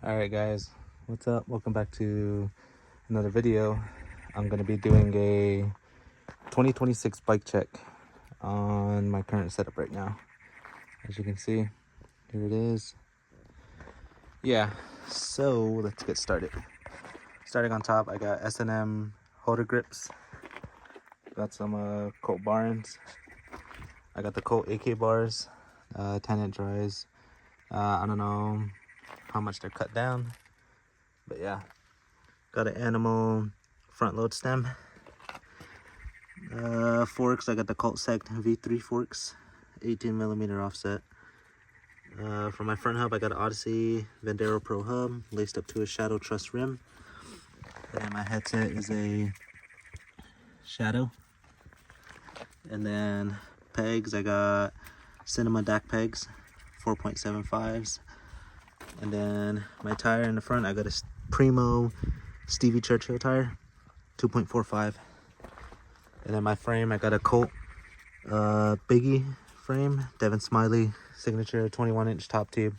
Alright guys, what's up? Welcome back to another video. I'm going to be doing a 2026 bike check on my current setup right now. As you can see, here it is. Yeah, so let's get started. Starting on top, I got S&M holder grips. Got some Cult Barnes. I got the Cult AK bars, 10-inch rise. I don't know how much they're cut down, but yeah. Got an Animal front load stem. Forks, I got the Cult Sect V3 forks, 18mm offset. For my front hub, I got an Odyssey Vendero Pro hub, laced up to a Shadow Truss rim. And my headset is a Shadow. And then pegs, I got Cinema DAC pegs, 4.75s. And then my tire in the front, I got a Primo Stevie Churchill tire, 2.45. And then my frame, I got a Cult Biggie frame, Devin Smiley signature 21-inch top tube.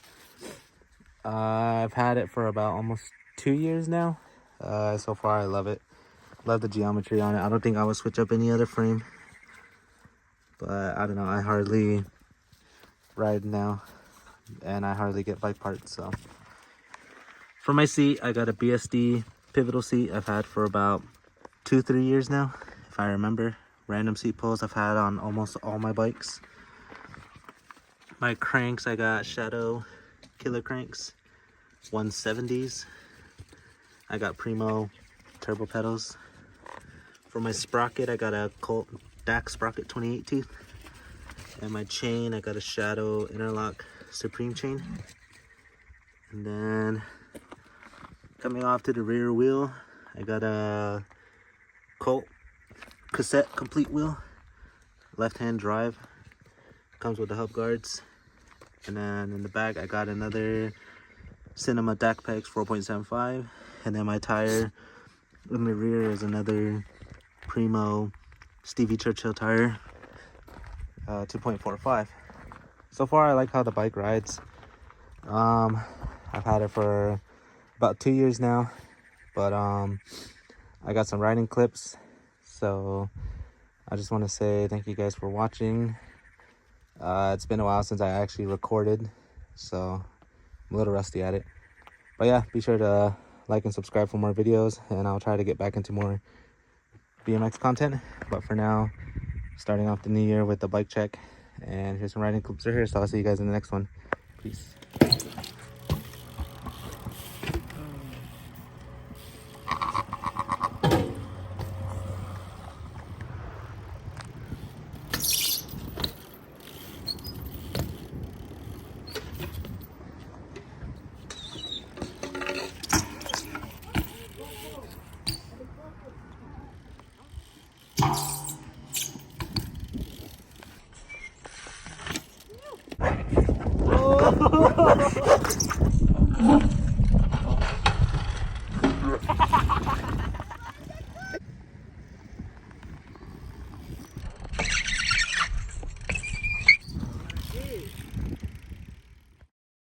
I've had it for about almost 2 years now. So far I love it. Love the geometry on it. I don't think I would switch up any other frame, but I don't know, I hardly ride now and I hardly get bike parts. So for my seat, I got a BSD pivotal seat I've had for about 2-3 years now, if I remember. Random seat posts I've had on almost all my bikes. My cranks, I got Shadow Killer cranks, 170s. I got Primo turbo pedals. For my sprocket, I got a Cult DAC sprocket 28 tooth. And my chain, I got a Shadow Interlock Supreme chain. And then coming off to the rear wheel, I got a Cult cassette complete wheel, left-hand drive, comes with the hub guards. And then in the back, I got another Cinema DAC pegs 4.75. And then my tire in the rear is another Primo Stevie Churchill tire, 2.45. So far, I like how the bike rides. I've had it for about 2 years now, but I got some riding clips. So I just want to say thank you guys for watching. It's been a while since I actually recorded, so I'm a little rusty at it. But yeah, be sure to like and subscribe for more videos, and I'll try to get back into more BMX content. But for now, starting off the new year with the bike check, and here's some riding clips right here. So I'll see you guys in the next one. Peace.